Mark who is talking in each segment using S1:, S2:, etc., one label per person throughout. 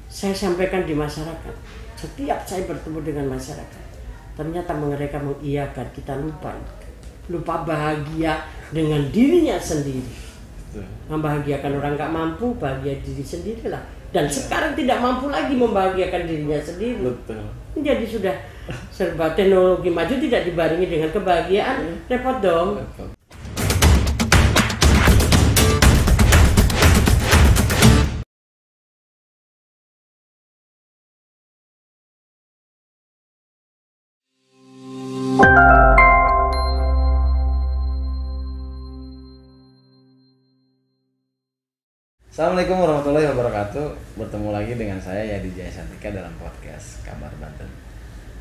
S1: saya sampaikan di masyarakat. Setiap saya bertemu dengan masyarakat, ternyata mereka mengiyakan, kita lupa bahagia dengan dirinya sendiri. Membahagiakan orang gak mampu, bahagia diri sendirilah. Dan sekarang tidak mampu lagi membahagiakan dirinya sendiri.
S2: Betul.
S1: Jadi sudah serba teknologi maju tidak dibarengi dengan kebahagiaan, repot dong.
S2: Betul. Assalamualaikum warahmatullahi wabarakatuh. Bertemu lagi dengan saya Yadi Jaya Santika dalam podcast Kabar Banten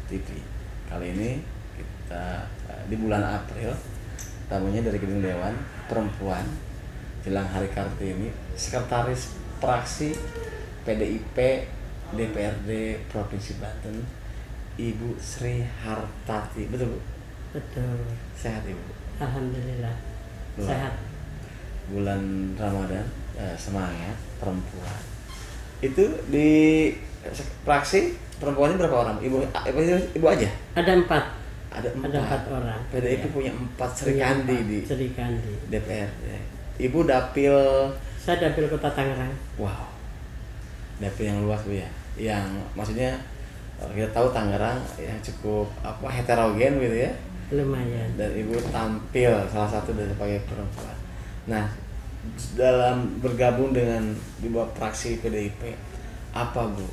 S2: TV. Kali ini kita di bulan April, tamunya dari Gedung Dewan Perempuan Jelang Hari Kartini, Sekretaris Praksi PDIP DPRD Provinsi Banten, Ibu Sri Hartati. Betul Bu?
S1: Betul.
S2: Sehat Ibu?
S1: Alhamdulillah. Sehat.
S2: Bulan Ramadan, semangat perempuan. Itu di praksi perempuannya berapa orang? Ibu aja?
S1: Ada 4.
S2: Ada
S1: 4 orang.
S2: PDIP
S1: Ya.
S2: punya 4 serikandi di
S1: serikandi
S2: DPRD. Ibu dapil.
S1: Saya dapil Kota Tangerang.
S2: Wow. Dapil yang luas Bu ya. Yang maksudnya kita tahu Tangerang yang cukup heterogen gitu ya.
S1: Lumayan.
S2: Dan Ibu tampil salah satu dari sebagai perempuan. Nah, dalam bergabung dengan di bawah praksi PDIP, apa Bu?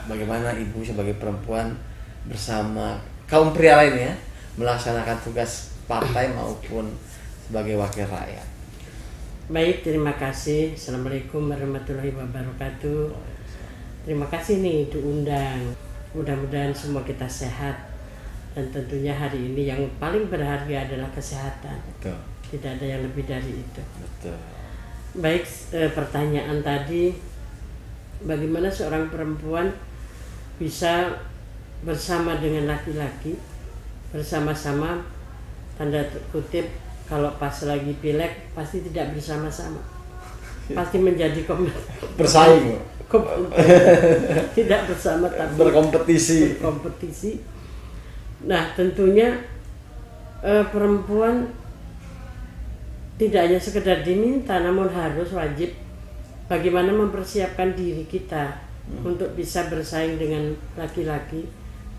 S2: Bagaimana Ibu sebagai perempuan bersama kaum pria lainnya melaksanakan tugas partai maupun sebagai wakil rakyat?
S1: Baik, terima kasih. Assalamualaikum warahmatullahi wabarakatuh. Terima kasih nih diundang. Mudah-mudahan semua kita sehat. Dan tentunya hari ini yang paling berharga adalah kesehatan.
S2: Betul.
S1: Tidak ada yang lebih dari itu.
S2: Betul.
S1: Baik, pertanyaan tadi, bagaimana seorang perempuan bisa bersama dengan laki-laki, bersama-sama, tanda kutip, kalau pas lagi pileg pasti tidak bersama-sama, pasti menjadi
S2: Bersaing,
S1: tidak bersama tapi
S2: berkompetisi.
S1: Nah, tentunya perempuan tidak hanya sekedar diminta, namun harus wajib bagaimana mempersiapkan diri kita untuk bisa bersaing dengan laki-laki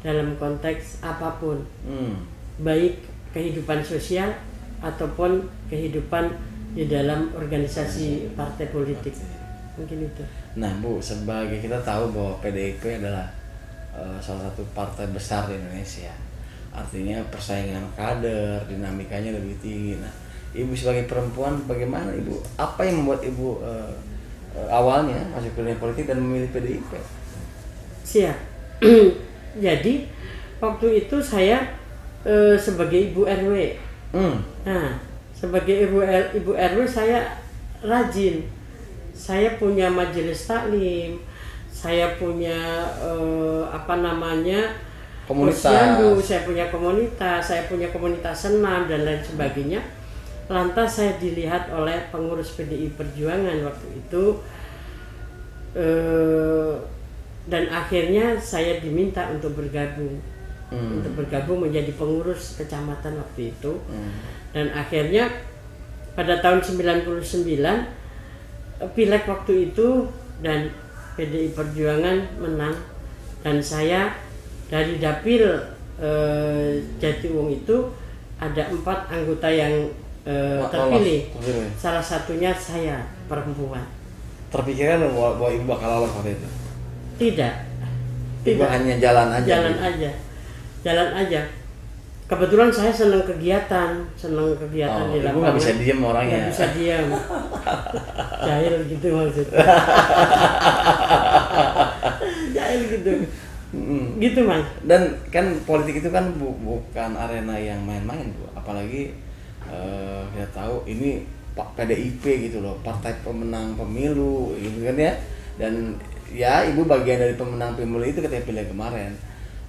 S1: dalam konteks apapun, baik kehidupan sosial ataupun kehidupan di dalam organisasi partai politik. Mungkin itu.
S2: Nah Bu, sebagai kita tahu bahwa PDIP adalah salah satu partai besar di Indonesia, artinya persaingan kader, dinamikanya lebih tinggi. Nah, Ibu sebagai perempuan, bagaimana Ibu? Apa yang membuat Ibu awalnya masuk ke dunia politik dan memilih PDIP?
S1: Siap. Jadi waktu itu saya sebagai ibu RW. Nah, sebagai ibu RW saya rajin. Saya punya majelis taklim. Saya punya
S2: komunitas.
S1: posyandu, saya punya komunitas senam dan lain sebagainya. Lantas saya dilihat oleh pengurus PDI Perjuangan waktu itu, dan akhirnya saya diminta untuk bergabung menjadi pengurus kecamatan waktu itu. Dan akhirnya pada tahun 99 pileg waktu itu dan PDI Perjuangan menang, dan saya dari dapil Jatiwung itu ada 4 anggota yang terpilih. Salah satunya saya, perempuan.
S2: Terpikirkan bahwa Ibu bakal lolos waktu itu?
S1: Tidak.
S2: Ibu hanya jalan
S1: Jalan aja. Kebetulan saya senang kegiatan di lapangan.
S2: Ibu nggak bisa diem orangnya.
S1: Nggak bisa diem. Jahil gitu maksudnya. Jahil gitu. Gitu Mas.
S2: Dan kan politik itu kan bukan arena yang main-main Bu. Apalagi kita tahu ini PDIP gitu loh, partai pemenang pemilu gitu kan ya. Dan ya Ibu bagian dari pemenang pemilu itu ketika pilih kemarin.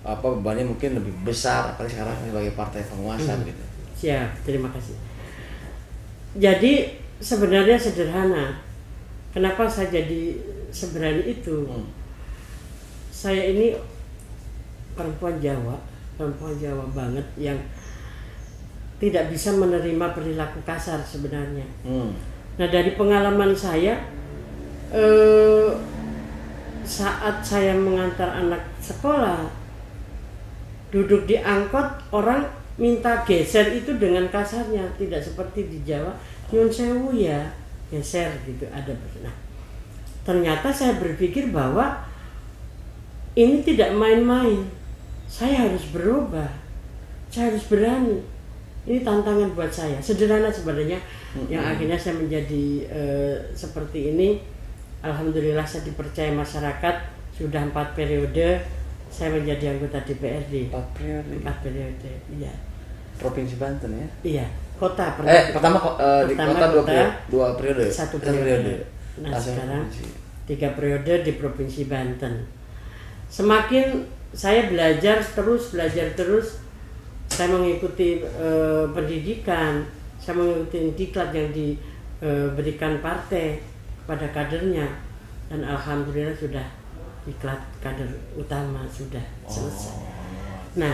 S2: Bebannya mungkin lebih besar apalagi sekarang sebagai partai penguasa gitu.
S1: Siap, terima kasih. Jadi sebenarnya sederhana. Kenapa saya jadi seberani itu? saya ini perempuan Jawa banget yang tidak bisa menerima perilaku kasar sebenarnya. Nah, dari pengalaman saya, saat saya mengantar anak sekolah, duduk di angkot, orang minta geser itu dengan kasarnya, tidak seperti di Jawa, nyun sewu ya, geser gitu ada. Nah, ternyata saya berpikir bahwa ini tidak main-main, saya harus berubah, saya harus berani. Ini tantangan buat saya, sederhana sebenarnya, yang akhirnya saya menjadi seperti ini. Alhamdulillah saya dipercaya masyarakat, sudah 4 periode saya menjadi anggota DPRD.
S2: 4 periode,
S1: iya.
S2: Provinsi Banten ya?
S1: Iya, kota.
S2: Pertama di kota 2 periode.
S1: 1 periode. Nah,
S2: langsung
S1: sekarang
S2: provinsi.
S1: 3 periode di Provinsi Banten. Semakin saya belajar terus, saya mengikuti pendidikan, saya mengikuti diklat yang diberikan partai pada kadernya, dan alhamdulillah sudah diklat kader utama sudah selesai. Nah,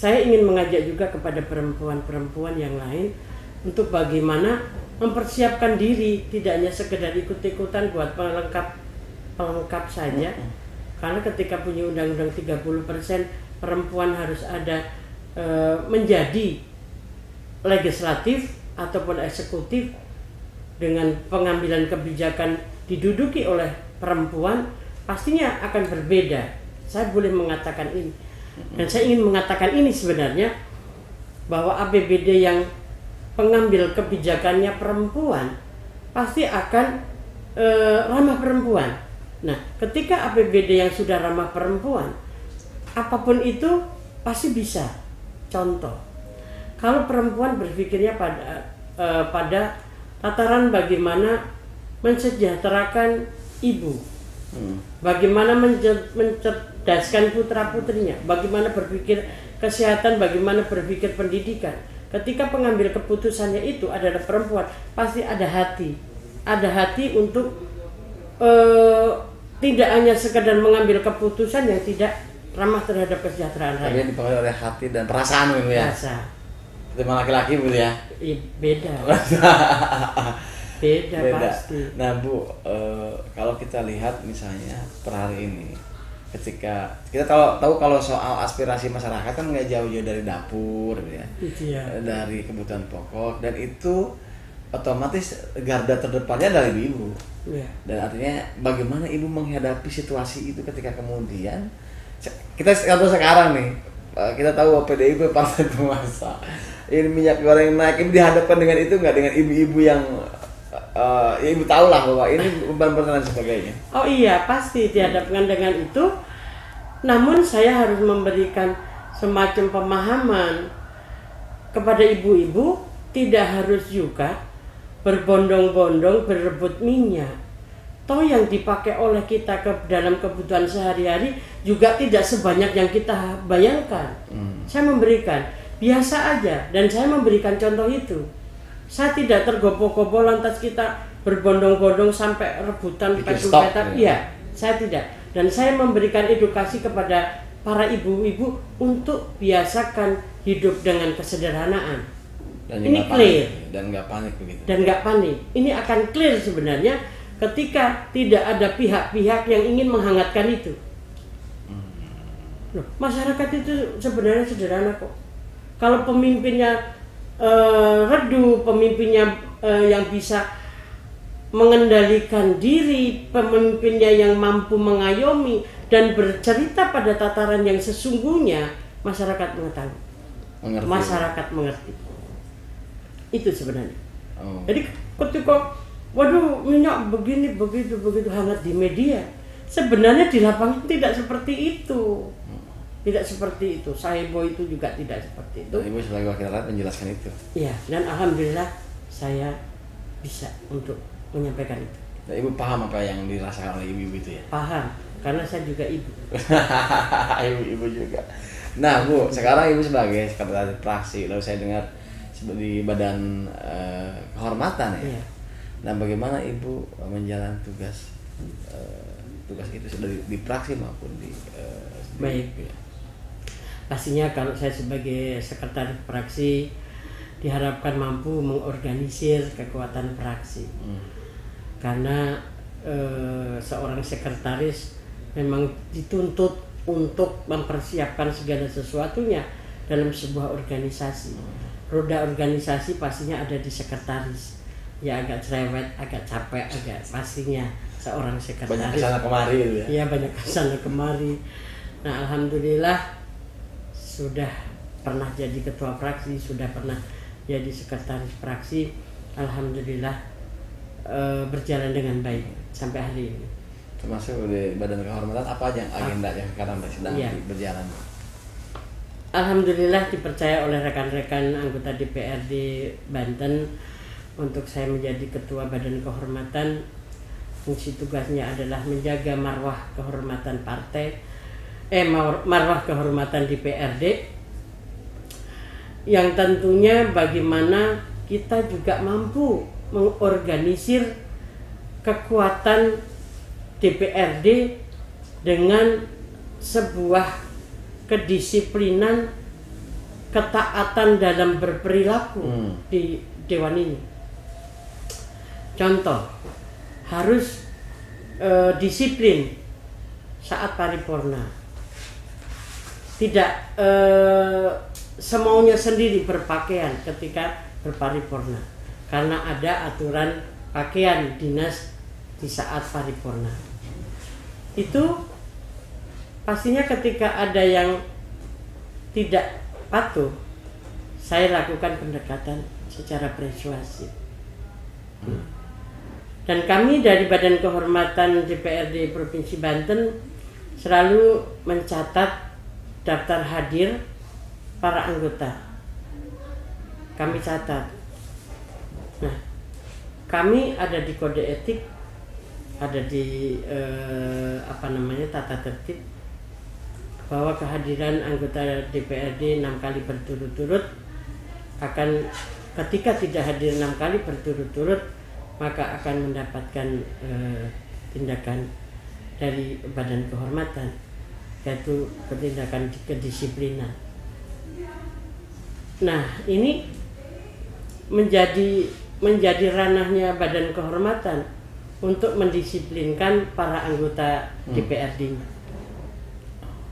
S1: saya ingin mengajak juga kepada perempuan-perempuan yang lain untuk bagaimana mempersiapkan diri, tidak hanya sekedar ikut-ikutan buat pelengkap saja. Karena ketika punya undang-undang 30% perempuan harus ada menjadi legislatif ataupun eksekutif, dengan pengambilan kebijakan diduduki oleh perempuan, pastinya akan berbeda. Saya boleh mengatakan ini, dan saya ingin mengatakan ini sebenarnya, bahwa APBD yang pengambil kebijakannya perempuan pasti akan ramah perempuan. Nah, ketika APBD yang sudah ramah perempuan, apapun itu pasti bisa. Contoh, kalau perempuan berpikirnya pada tataran bagaimana mensejahterakan ibu, bagaimana mencerdaskan putra-putrinya, bagaimana berpikir kesehatan, bagaimana berpikir pendidikan. Ketika pengambil keputusannya itu adalah perempuan, pasti ada hati untuk tidak hanya sekedar mengambil keputusan yang tidak ramah terhadap kesejahteraan rakyat.
S2: Tapi yang dipengaruhi oleh hati dan perasaan itu ya.
S1: Rasa.
S2: Terima laki-laki Bu ya.
S1: Beda. Beda pasti.
S2: Nah Bu, kalau kita lihat misalnya per hari ini, ketika kita tahu kalau soal aspirasi masyarakat kan nggak jauh-jauh dari dapur ya, dari kebutuhan pokok, dan itu otomatis garda terdepannya dari ibu. Dan artinya bagaimana ibu menghadapi situasi itu ketika kemudian kita sekarang nih, kita tahu PDIP partai penguasa, ini minyak goreng naik, ibu dihadapkan dengan itu nggak, dengan ibu-ibu yang ya ibu tahu lah bahwa ini beban dan sebagainya. Oh
S1: iya, pasti dihadapkan dengan itu. Namun saya harus memberikan semacam pemahaman kepada ibu-ibu, tidak harus juga berbondong-bondong berebut minyak. Toh yang dipakai oleh kita dalam kebutuhan sehari-hari juga tidak sebanyak yang kita bayangkan. Saya memberikan biasa aja, dan saya memberikan contoh itu. Saya tidak tergopoh-gopoh lantas kita berbondong-bondong sampai rebutan petak. Iya, saya tidak. Dan saya memberikan edukasi kepada para ibu-ibu untuk biasakan hidup dengan kesederhanaan.
S2: Dan
S1: ini clear.
S2: Dan nggak panik begitu.
S1: Dan nggak panik. Ini akan clear sebenarnya ketika tidak ada pihak-pihak yang ingin menghangatkan itu. Loh, masyarakat itu sebenarnya sederhana kok. Kalau pemimpinnya redup, pemimpinnya yang bisa mengendalikan diri, pemimpinnya yang mampu mengayomi dan bercerita pada tataran yang sesungguhnya, masyarakat mengetahui. Masyarakat mengerti. Itu sebenarnya. Jadi ketika waduh minyak begini begitu hangat di media, sebenarnya di lapangan tidak seperti itu. Tidak seperti itu. Saibo itu juga tidak seperti itu.
S2: Dan ibu sebagai wakil rakyat menjelaskan itu.
S1: Iya, dan alhamdulillah saya bisa untuk menyampaikan itu.
S2: Dan ibu paham apa yang dirasakan oleh ibu-ibu itu ya?
S1: Paham, karena saya juga ibu.
S2: Ibu juga. Nah Bu, sekarang ibu sebagai sekretaris praksi, lalu saya dengar di badan kehormatan ya. Iya. Nah bagaimana ibu menjalankan tugas tugas itu di praksi maupun di
S1: baik. Pastinya kalau saya sebagai sekretaris praksi diharapkan mampu mengorganisir kekuatan praksi. Karena seorang sekretaris memang dituntut untuk mempersiapkan segala sesuatunya dalam sebuah organisasi. Roda organisasi pastinya ada di sekretaris. Ya agak cerewet, agak capek, agak pastinya seorang sekretaris.
S2: Banyak kesana kemari gitu ya.
S1: Iya, banyak kesana kemari. Nah, alhamdulillah sudah pernah jadi ketua praksi, sudah pernah jadi sekretaris praksi. Alhamdulillah berjalan dengan baik sampai hari ini.
S2: Termasuk di Badan Kehormatan apa aja agenda yang sekarang sedang berjalan?
S1: Alhamdulillah dipercaya oleh rekan-rekan anggota DPRD Banten untuk saya menjadi ketua Badan Kehormatan. Fungsi tugasnya adalah menjaga marwah kehormatan partai, marwah kehormatan DPRD, yang tentunya bagaimana kita juga mampu mengorganisir kekuatan DPRD dengan sebuah kedisiplinan, ketaatan dalam berperilaku di Dewan ini. Contoh, harus disiplin saat paripurna. Tidak semaunya sendiri berpakaian ketika berparipurna, karena ada aturan pakaian dinas di saat paripurna. Itu pastinya ketika ada yang tidak patuh, saya lakukan pendekatan secara persuasif. Dan kami dari Badan Kehormatan DPRD Provinsi Banten selalu mencatat daftar hadir para anggota. Kami catat. Nah, kami ada di kode etik, ada di tata tertib, bahwa kehadiran anggota DPRD 6 kali berturut-turut akan, ketika tidak hadir 6 kali berturut-turut, maka akan mendapatkan tindakan dari Badan Kehormatan, yaitu tindakan kedisiplinan. Nah, ini menjadi ranahnya Badan Kehormatan untuk mendisiplinkan para anggota DPRD.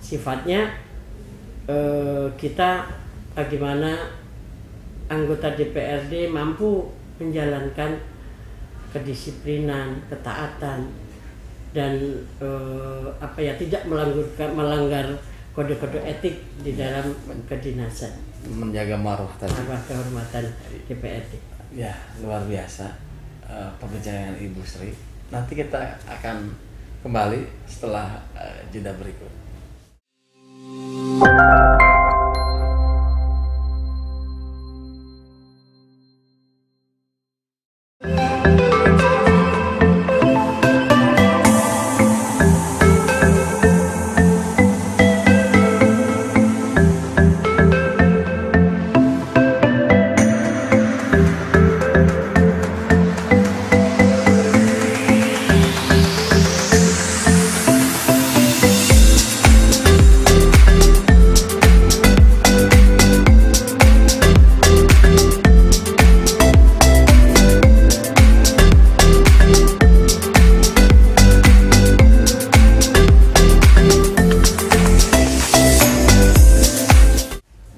S1: Sifatnya kita bagaimana anggota DPRD mampu menjalankan kedisiplinan, ketaatan, dan tidak melanggar kode-kode etik di dalam kedinasan.
S2: Menjaga marwah tadi.
S1: Marwah kehormatan DPRD.
S2: Ya, luar biasa perbincangan Ibu Sri. Nanti kita akan kembali setelah jeda berikut.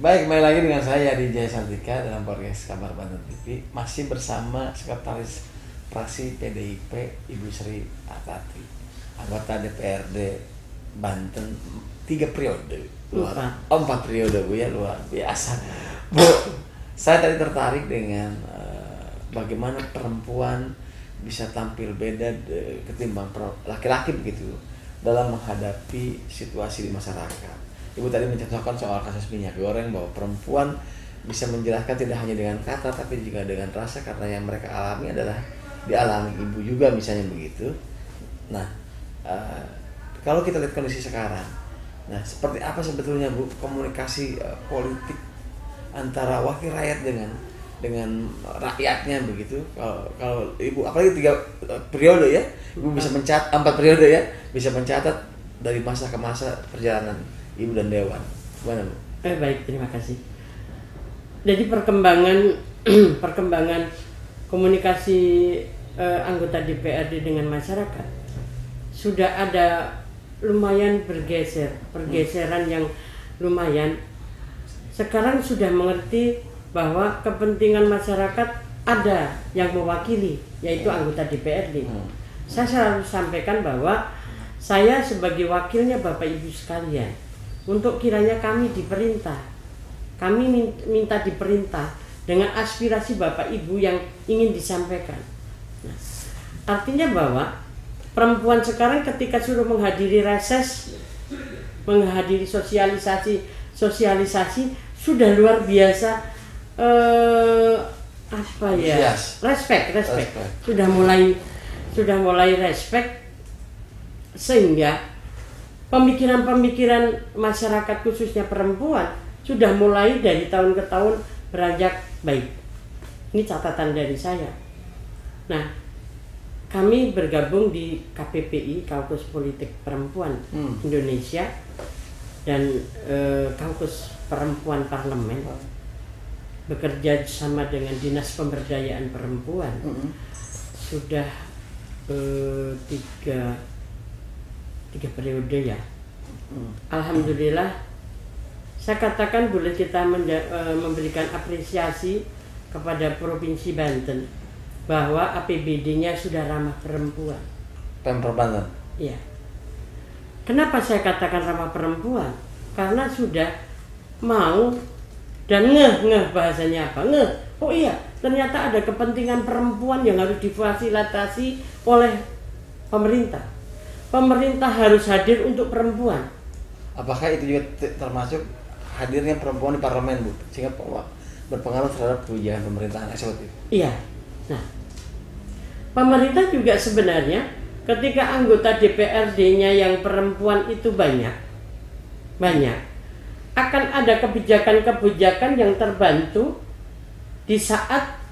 S2: Baik, kembali lagi dengan saya Yadi Jayasantika dalam podcast Kabar Banten TV. Masih bersama Sekretaris Praksi PDIP Ibu Sri Artati, anggota DPRD Banten 3 periode. 4 periode, Bu, ya, luar biasa. Bu, saya tadi tertarik dengan bagaimana perempuan bisa tampil beda ketimbang laki-laki begitu dalam menghadapi situasi di masyarakat. Ibu tadi mencontohkan soal kasus minyak goreng, bahwa perempuan bisa menjelaskan tidak hanya dengan kata tapi juga dengan rasa, karena yang mereka alami adalah dialami ibu juga, misalnya begitu. Nah, kalau kita lihat kondisi sekarang, nah seperti apa sebetulnya, Bu, komunikasi politik antara wakil rakyat dengan dengan rakyatnya begitu. Kalau ibu apalagi 3 periode ya, ibu bisa mencatat 4 periode ya, bisa mencatat dari masa ke masa perjalanan ibu dan Dewan. Gimana Bu?
S1: Baik, terima kasih. Jadi perkembangan komunikasi anggota DPRD dengan masyarakat sudah ada lumayan pergeseran yang lumayan. Sekarang sudah mengerti bahwa kepentingan masyarakat ada yang mewakili, yaitu anggota DPRD. Saya selalu sampaikan bahwa saya sebagai wakilnya Bapak Ibu sekalian, untuk kiranya kami diperintah, kami minta diperintah dengan aspirasi Bapak Ibu yang ingin disampaikan. Nah, artinya bahwa perempuan sekarang ketika suruh menghadiri reses, menghadiri sosialisasi sudah luar biasa, respect. Sudah mulai respect, sehingga pemikiran masyarakat khususnya perempuan sudah mulai dari tahun ke tahun beranjak baik. Ini catatan dari saya. Nah, kami bergabung di KPPI, Kaukus Politik Perempuan Indonesia, dan Kaukus Perempuan Parlemen, bekerja sama dengan Dinas Pemberdayaan Perempuan. Sudah 3 periode ya. Alhamdulillah, saya katakan boleh kita memberikan apresiasi kepada Provinsi Banten bahwa APBD-nya sudah ramah perempuan.
S2: Pemprov Banten.
S1: Iya. Kenapa saya katakan ramah perempuan? Karena sudah mau dan ngeh bahasanya apa? Ngeh. Oh iya, ternyata ada kepentingan perempuan yang harus difasilitasi oleh pemerintah. Pemerintah harus hadir untuk perempuan.
S2: Apakah itu juga termasuk hadirnya perempuan di parlemen, Bu? Sehingga berpengaruh terhadap kebijakan pemerintahan eksekutif.
S1: Iya. Nah, pemerintah juga sebenarnya ketika anggota DPRD-nya yang perempuan itu banyak, akan ada kebijakan-kebijakan yang terbantu di saat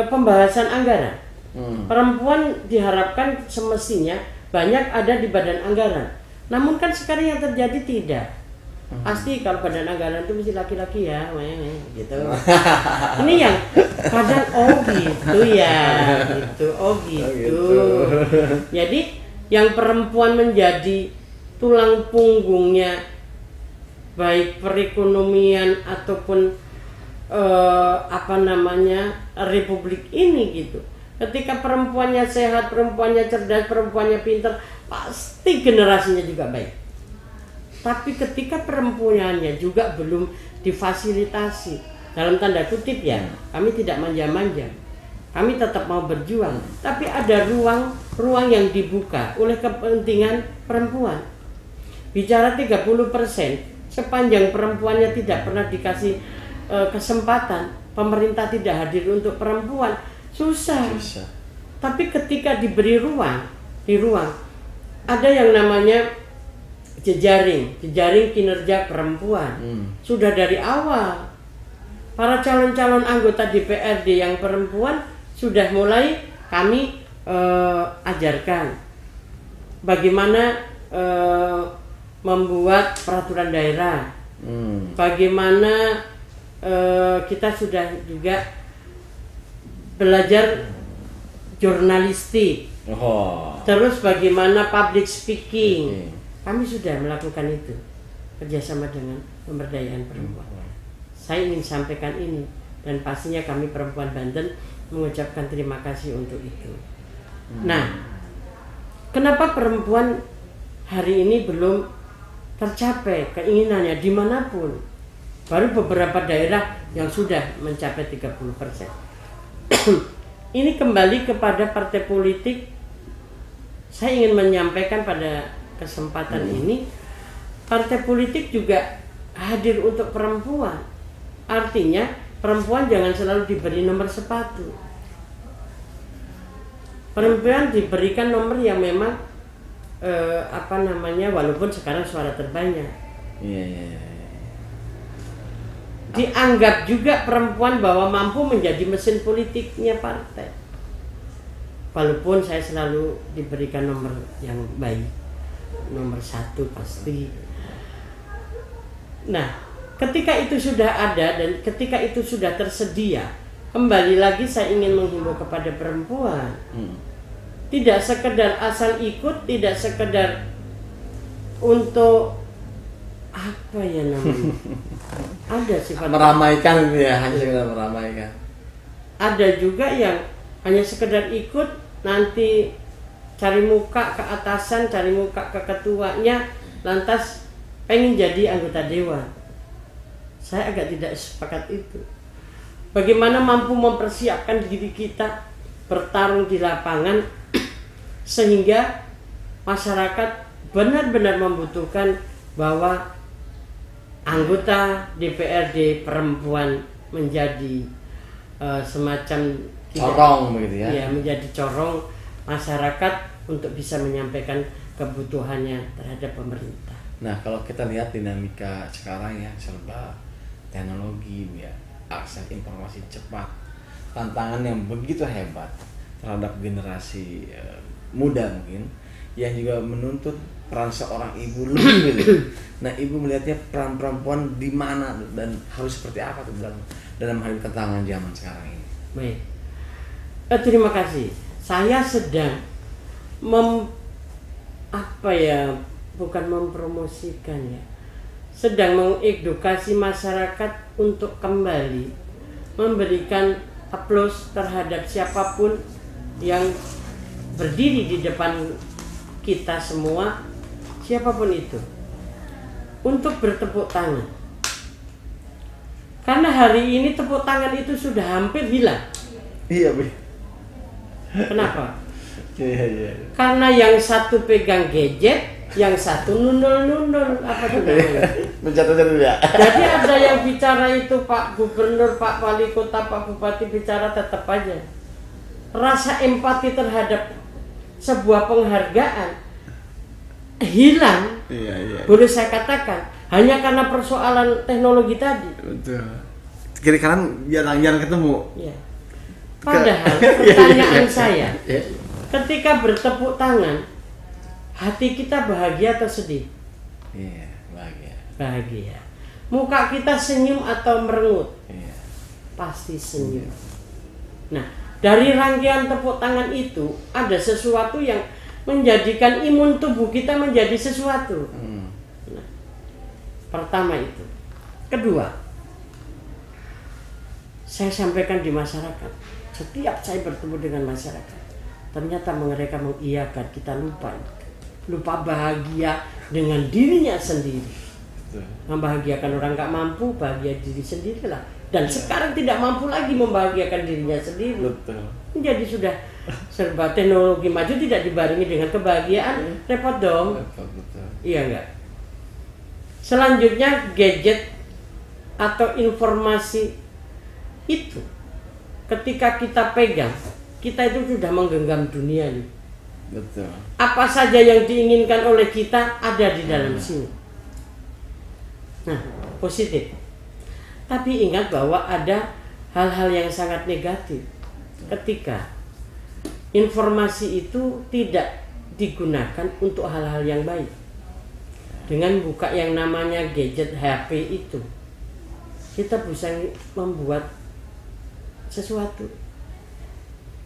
S1: pembahasan anggaran. Perempuan diharapkan semestinya banyak ada di badan anggaran. Namun kan sekarang yang terjadi tidak. Pasti kalau badan anggaran itu mesti laki-laki ya, gitu. Ini yang kadang gitu. Jadi yang perempuan menjadi tulang punggungnya baik perekonomian ataupun republik ini gitu. Ketika perempuannya sehat, perempuannya cerdas, perempuannya pintar, pasti generasinya juga baik. Tapi ketika perempuannya juga belum difasilitasi, dalam tanda kutip ya, kami tidak manja-manja, kami tetap mau berjuang, tapi ada ruang yang dibuka oleh kepentingan perempuan. Bicara 30%, sepanjang perempuannya tidak pernah dikasih kesempatan, pemerintah tidak hadir untuk perempuan, susah. Tapi ketika diberi ruang, ada yang namanya jejaring kinerja perempuan. Sudah dari awal para calon-calon anggota DPRD yang perempuan sudah mulai kami ajarkan bagaimana membuat peraturan daerah, bagaimana kita sudah juga belajar jurnalistik, terus bagaimana public speaking. Kami sudah melakukan itu kerjasama dengan pemberdayaan perempuan. Saya ingin sampaikan ini, dan pastinya kami perempuan Banten mengucapkan terima kasih untuk itu. Nah, kenapa perempuan hari ini belum tercapai keinginannya dimanapun? Baru beberapa daerah yang sudah mencapai 30%. Ini kembali kepada partai politik. Saya ingin menyampaikan pada kesempatan ini, partai politik juga hadir untuk perempuan. Artinya perempuan jangan selalu diberi nomor sepatu. Perempuan diberikan nomor yang memang walaupun sekarang suara terbanyak. dianggap juga perempuan bahwa mampu menjadi mesin politiknya partai. Walaupun saya selalu diberikan nomor yang baik, nomor 1 pasti. Nah, ketika itu sudah ada dan ketika itu sudah tersedia, kembali lagi saya ingin menghimbau kepada perempuan, tidak sekedar asal ikut, tidak sekedar untuk apa ya namanya, ada sifat
S2: meramaikan itu ya, hanya sekedar meramaikan.
S1: Ada juga yang hanya sekedar ikut, nanti cari muka ke atasan, cari muka ke ketuanya, lantas pengen jadi anggota dewan. Saya agak tidak sepakat itu. Bagaimana mampu mempersiapkan diri kita bertarung di lapangan sehingga masyarakat benar-benar membutuhkan bahwa anggota DPRD perempuan menjadi semacam
S2: corong begitu ya.
S1: Ya, menjadi corong masyarakat untuk bisa menyampaikan kebutuhannya terhadap pemerintah.
S2: Nah, kalau kita lihat dinamika sekarang ya, serba teknologi ya, akses informasi cepat, tantangan yang begitu hebat terhadap generasi muda mungkin yang juga menuntut peran seorang ibu lebih gitu. Nah, ibu melihatnya peran perempuan di mana dan harus seperti apa tuh dalam menghadapi tantangan zaman sekarang ini.
S1: Baik. Terima kasih. Saya sedang bukan mempromosikan ya. Sedang mengedukasi masyarakat untuk kembali memberikan aplaus terhadap siapapun yang berdiri di depan kita semua, siapapun itu, untuk bertepuk tangan. Karena hari ini tepuk tangan itu sudah hampir hilang.
S2: Iya, Bu.
S1: Kenapa?
S2: Iya.
S1: Karena yang satu pegang gadget, yang satu nundul-nundul, apa tuh namanya?
S2: Mencatat ya.
S1: Jadi ada yang bicara itu Pak Gubernur, Pak Wali Kota, Pak Bupati bicara tetap aja. Rasa empati terhadap sebuah penghargaan hilang.
S2: Iya.
S1: Boleh saya katakan hanya karena persoalan teknologi tadi.
S2: Betul. Kiri kanan jarang ketemu.
S1: Ya. Padahal pertanyaan saya, ketika bertepuk tangan, hati kita bahagia atau sedih?
S2: Iya, bahagia.
S1: Bahagia. Muka kita senyum atau merengut?
S2: Iya.
S1: Pasti senyum. Nah, dari rangkaian tepuk tangan itu ada sesuatu yang menjadikan imun tubuh kita menjadi sesuatu. Nah, pertama itu. Kedua, saya sampaikan di masyarakat. Setiap saya bertemu dengan masyarakat, ternyata mereka mengiyakan, kita lupa bahagia dengan dirinya sendiri. Membahagiakan orang gak mampu, bahagia diri sendirilah. Dan sekarang tidak mampu lagi membahagiakan dirinya sendiri.
S2: Betul.
S1: Jadi sudah serba teknologi maju tidak dibarengi dengan kebahagiaan, repot dong.
S2: Betul.
S1: Iya enggak? Selanjutnya gadget atau informasi itu ketika kita pegang, kita itu sudah menggenggam dunia nih.
S2: Betul.
S1: Apa saja yang diinginkan oleh kita ada di dalam sini. Nah, positif. Tapi ingat bahwa ada hal-hal yang sangat negatif ketika informasi itu tidak digunakan untuk hal-hal yang baik. Dengan buka yang namanya gadget HP itu, kita bisa membuat sesuatu.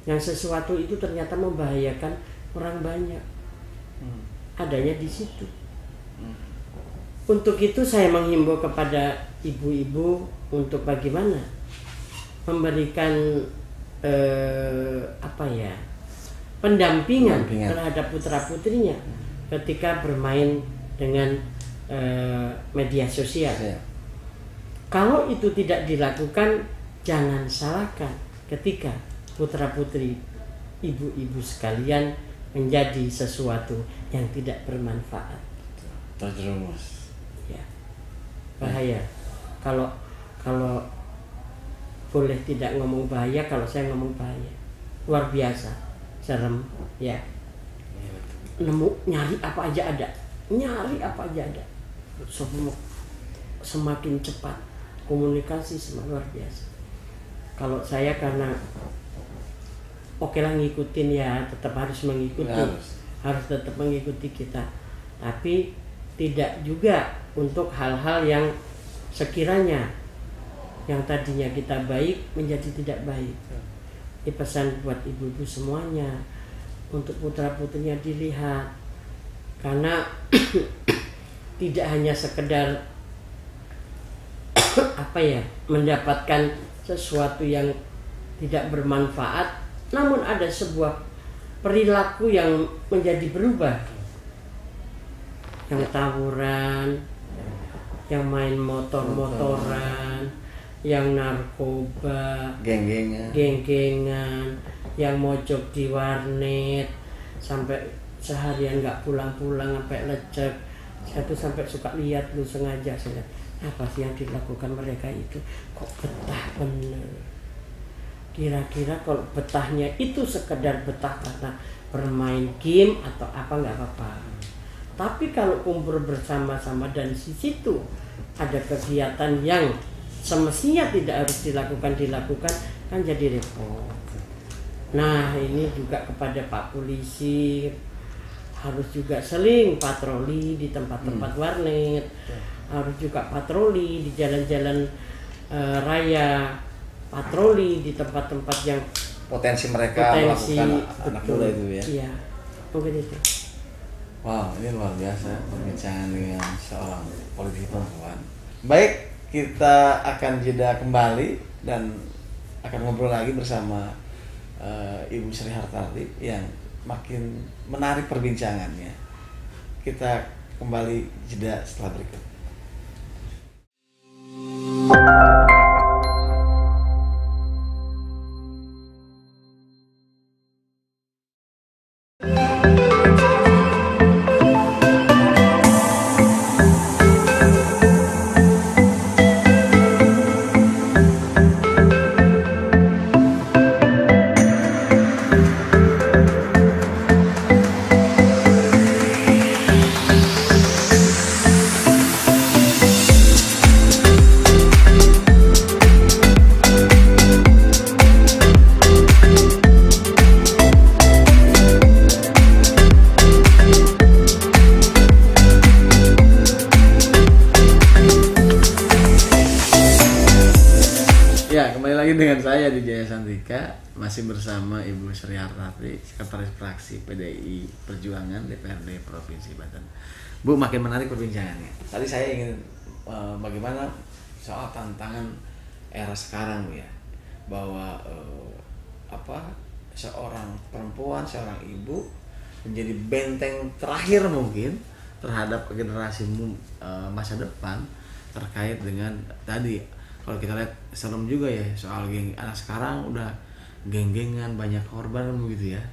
S1: Yang sesuatu itu ternyata membahayakan orang banyak. Adanya di situ. Untuk itu saya menghimbau kepada ibu-ibu untuk bagaimana memberikan pendampingan terhadap putra-putrinya ketika bermain dengan media sosial. Kalau itu tidak dilakukan, jangan salahkan ketika putra-putri ibu-ibu sekalian menjadi sesuatu yang tidak bermanfaat.
S2: Terjerumus.
S1: Ya. Bahaya. Kalau boleh tidak ngomong bahaya, kalau saya ngomong bahaya. Luar biasa. Serem, ya. Nyari apa aja ada. Semakin cepat komunikasi semua luar biasa. Kalau saya karena oke lah ngikutin ya, tetap harus mengikuti, harus tetap mengikuti kita, tapi tidak juga untuk hal-hal yang sekiranya yang tadinya kita baik menjadi tidak baik. Ini pesan buat ibu-ibu semuanya, untuk putra-putrinya dilihat, karena tidak hanya sekedar mendapatkan sesuatu yang tidak bermanfaat, namun ada sebuah perilaku yang menjadi berubah, yang tawuran, yang main motor-motoran, yang narkoba, geng-gengan, yang mojok di warnet sampai seharian nggak pulang-pulang sampai lecek. Saya tuh sampai suka lihat lu sengaja saya, apa sih yang dilakukan mereka itu, kok betah bener. Kira-kira kalau betahnya itu sekedar betah karena bermain game atau apa, nggak apa-apa. Tapi kalau kumpul bersama-sama dan di situ ada kegiatan yang semestinya tidak harus dilakukan kan jadi repot. Nah, ini juga kepada Pak Polisi, harus juga seling patroli di tempat-tempat warnet, harus juga patroli di jalan-jalan raya, patroli di tempat-tempat yang
S2: potensi mereka melakukan anak muda itu ya.
S1: Iya, mungkin itu.
S2: Wow, ini luar biasa perbincangan dengan seorang politisi perempuan. Baik, kita akan jeda kembali dan akan ngobrol lagi bersama Ibu Sri Hartarti yang makin menarik perbincangannya. Kita kembali jeda setelah berikut. Dengan saya di Jaya Santika, masih bersama Ibu Sri Hartarti, Sekretaris Fraksi PDI Perjuangan DPRD Provinsi Banten. Bu, makin menarik perbincangannya. Tadi saya ingin bagaimana soal tantangan era sekarang ya, bahwa seorang perempuan, seorang ibu menjadi benteng terakhir mungkin terhadap generasi masa depan terkait dengan tadi. Kalau kita lihat serem juga ya soal geng, anak sekarang udah geng-gengan, banyak korban begitu ya.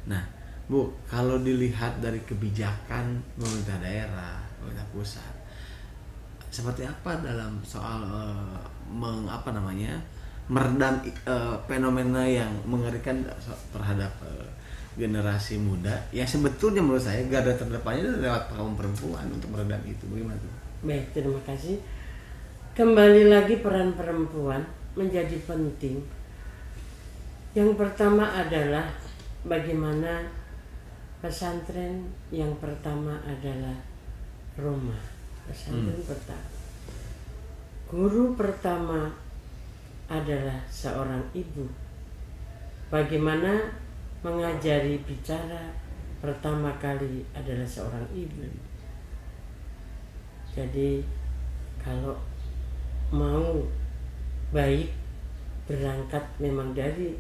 S2: Nah, Bu, kalau dilihat dari kebijakan pemerintah daerah, pemerintah pusat, seperti apa dalam soal meredam fenomena yang mengerikan terhadap generasi muda yang sebetulnya menurut saya garda terdepannya itu lewat kaum perempuan untuk meredam itu. Bagaimana tuh?
S1: Baik, terima kasih. Kembali lagi, peran perempuan menjadi penting. Yang pertama adalah bagaimana pesantren yang pertama adalah rumah. Pesantren pertama. Guru pertama adalah seorang ibu. Bagaimana mengajari bicara pertama kali adalah seorang ibu. Jadi kalau mau baik, berangkat memang dari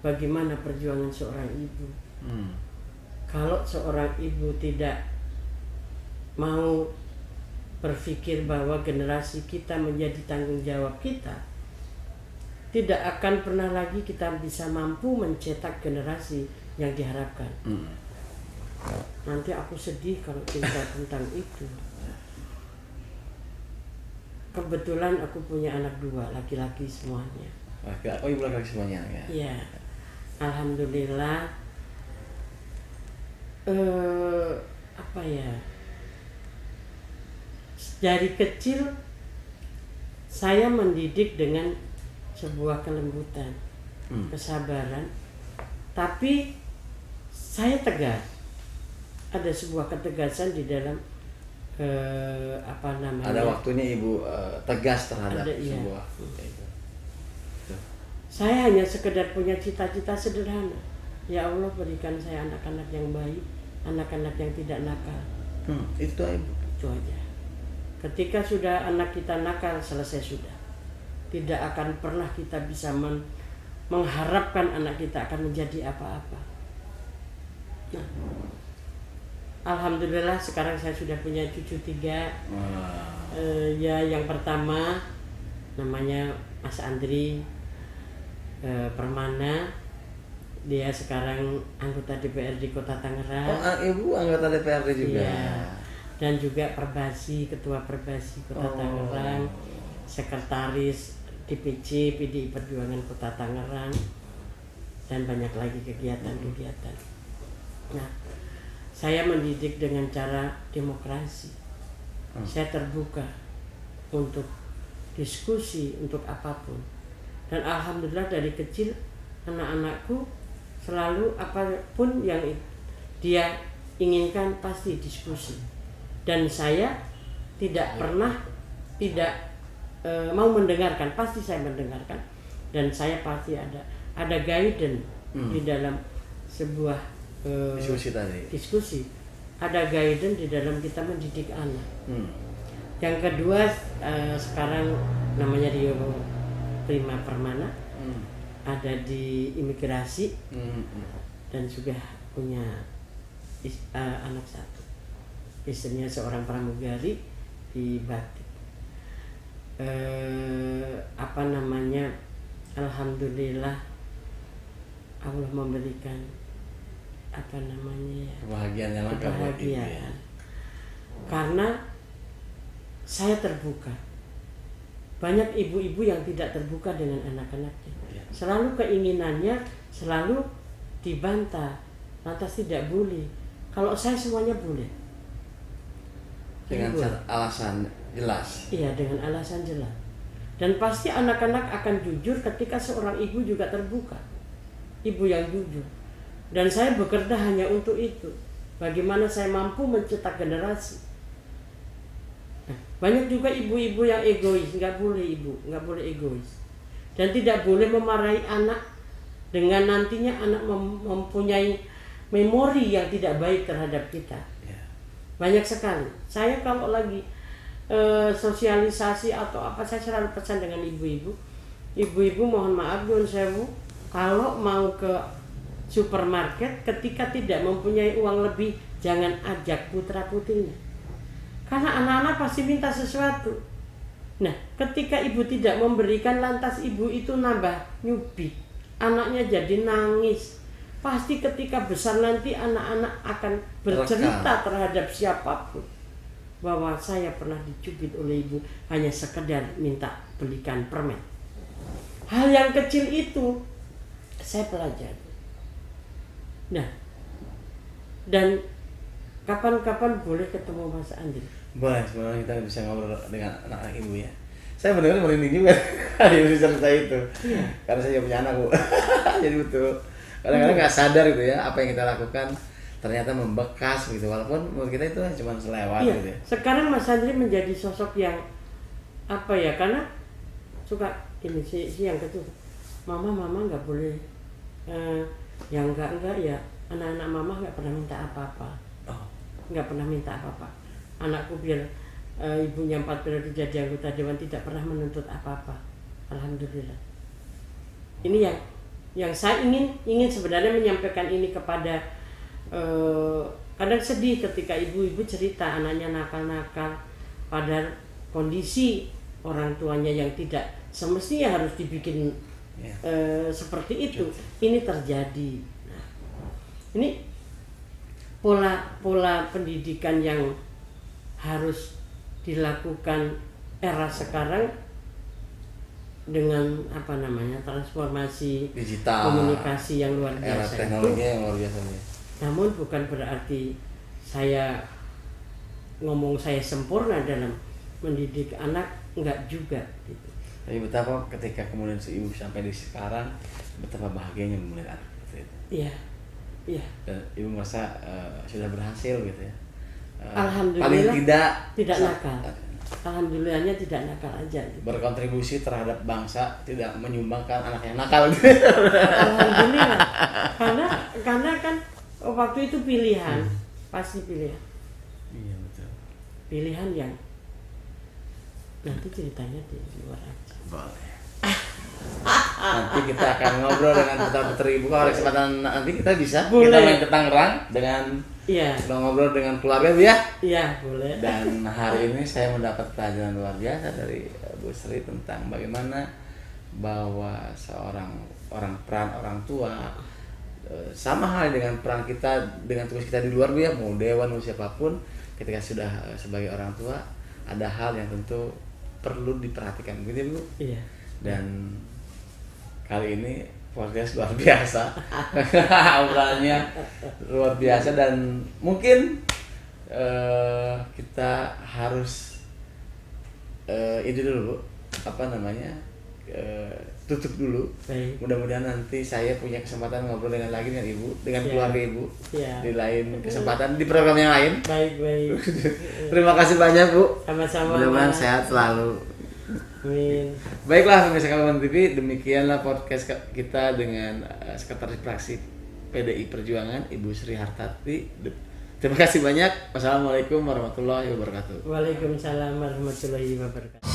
S1: bagaimana perjuangan seorang ibu. Kalau seorang ibu tidak mau berpikir bahwa generasi kita menjadi tanggung jawab kita, tidak akan pernah lagi kita bisa mampu mencetak generasi yang diharapkan. Nanti aku sedih kalau cerita tentang itu. Kebetulan aku punya anak 2, laki-laki semuanya.
S2: Oh, ibu laki-laki semuanya ya?
S1: Iya, alhamdulillah. Dari kecil saya mendidik dengan sebuah kelembutan, kesabaran, tapi saya tegas. Ada sebuah ketegasan di dalam apa namanya?
S2: Ada waktunya ibu tegas terhadap
S1: iya.
S2: sebuah.
S1: Saya hanya sekedar punya cita-cita sederhana. Ya Allah, berikan saya anak-anak yang baik, anak-anak yang tidak nakal.
S2: Itu ibu.
S1: Itu aja. Ketika sudah anak kita nakal, selesai sudah. Tidak akan pernah kita bisa mengharapkan anak kita akan menjadi apa-apa. Nah, alhamdulillah sekarang saya sudah punya cucu 3. Ya, yang pertama namanya Mas Andri Permana. Dia sekarang anggota DPRD Kota Tangerang.
S2: Ibu anggota DPRD juga.
S1: Iya. Dan juga Perbasi, Ketua Perbasi Kota Tangerang, Sekretaris DPC PDI Perjuangan Kota Tangerang, dan banyak lagi kegiatan-kegiatan. Nah, saya mendidik dengan cara demokrasi. Saya terbuka untuk diskusi, untuk apapun. Dan alhamdulillah dari kecil anak-anakku selalu apapun yang dia inginkan pasti diskusi. Dan saya tidak pernah tidak mau mendengarkan, pasti saya mendengarkan. Dan saya pasti ada guidance di dalam sebuah diskusi. Ada guidance di dalam kita mendidik anak. Yang kedua sekarang namanya Rio Prima Permana, ada di imigrasi dan sudah punya anak 1. Istrinya seorang pramugari di Batik. Alhamdulillah Allah memberikan
S2: kebahagiaan yang langka buat ibu ya.
S1: Karena saya terbuka. Banyak ibu-ibu yang tidak terbuka dengan anak-anaknya. Selalu keinginannya selalu dibantah, lantas tidak boleh. Kalau saya semuanya boleh.
S2: Dengan alasan jelas.
S1: Iya, dengan alasan jelas. Dan pasti anak-anak akan jujur ketika seorang ibu juga terbuka. Ibu yang jujur. Dan saya bekerja hanya untuk itu. Bagaimana saya mampu mencetak generasi. Banyak juga ibu-ibu yang egois. Nggak boleh ibu, nggak boleh egois. Dan tidak boleh memarahi anak dengan nantinya anak mempunyai memori yang tidak baik terhadap kita. Banyak sekali. Saya kalau lagi sosialisasi atau apa, saya selalu pesan dengan ibu-ibu. Ibu-ibu mohon maaf Gun Sewu, kalau mau ke supermarket ketika tidak mempunyai uang lebih, jangan ajak putra-putrinya. Karena anak-anak pasti minta sesuatu. Nah, ketika ibu tidak memberikan, lantas ibu itu nambah nyubit. Anaknya jadi nangis. Pasti ketika besar nanti anak-anak akan bercerita terhadap siapapun bahwa saya pernah dicubit oleh ibu hanya sekedar minta belikan permen. Hal yang kecil itu saya pelajari. Nah, dan kapan-kapan boleh ketemu Mas Andri.
S2: Boleh, sebenarnya kita bisa ngobrol dengan anak ibu ya. Saya benar-benar merinding juga ibu cerita itu. Karena saya punya anak, Bu. Jadi betul. Kadang-kadang nggak sadar gitu ya, apa yang kita lakukan ternyata membekas gitu, walaupun menurut kita itu cuma selewat gitu ya.
S1: Sekarang Mas Andri menjadi sosok yang karena suka ini si yang kecil, mama nggak boleh, yang enggak ya, anak-anak mama nggak pernah minta apa-apa, nggak pernah minta apa-apa. Anakku biar ibunya 4 periode jadi anggota dewan tidak pernah menuntut apa-apa. Alhamdulillah. Ini yang saya ingin sebenarnya menyampaikan ini kepada kadang sedih ketika ibu-ibu cerita anaknya nakal-nakal, padahal kondisi orang tuanya yang tidak semestinya harus dibikin seperti itu. Ini terjadi. Nah, ini pola pendidikan yang harus dilakukan era sekarang dengan transformasi
S2: digital,
S1: komunikasi yang luar biasa,
S2: era teknologi yang luar biasa.
S1: Namun bukan berarti saya ngomong saya sempurna dalam mendidik anak. enggak juga gitu.
S2: Tapi betapa ketika kemudian si ibu sampai di sekarang, betapa bahagianya melihat anak seperti itu.
S1: Iya. Iya.
S2: Dan ibu merasa sudah berhasil gitu ya.
S1: Alhamdulillah.
S2: Paling
S1: tidak nakal. Alhamdulillahnya tidak nakal aja gitu.
S2: Berkontribusi terhadap bangsa, tidak menyumbangkan anak yang nakal.
S1: Alhamdulillah. Karena kan waktu itu pilihan, pasti pilihan.
S2: Iya betul.
S1: Pilihan yang nanti ceritanya di luar aja.
S2: Boleh. Nanti kita akan ngobrol dengan putra-putri ibu. Kalau ada kesempatan nanti kita bisa
S1: boleh.
S2: Kita main ke Tangerang dengan ngobrol dengan keluarga Bu ya.
S1: Iya boleh.
S2: Dan hari ini saya mendapat pelajaran luar biasa dari Bu Sri tentang bagaimana bahwa seorang peran orang tua sama hal dengan peran kita, dengan tugas kita di luar Bu ya, mau dewan mau siapapun, ketika sudah sebagai orang tua ada hal yang tentu perlu diperhatikan gitu Bu.
S1: Iya.
S2: Dan kali ini podcast luar biasa. Obrolannya luar biasa dan mungkin kita harus itu dulu Bu, tutup dulu.
S1: Baik.
S2: Mudah-mudahan nanti saya punya kesempatan ngobrol lagi dengan ibu, dengan keluarga ibu di lain kesempatan di program yang lain.
S1: Baik.
S2: Terima kasih banyak Bu.
S1: Sama-sama.
S2: Mudah-mudahan sehat selalu.
S1: Amin.
S2: Baiklah pemirsa Kabar TV, demikianlah podcast kita dengan Sekretaris Fraksi PDI Perjuangan Ibu Sri Hartati. Terima kasih banyak. Wassalamualaikum warahmatullahi wabarakatuh.
S1: Waalaikumsalam warahmatullahi wabarakatuh.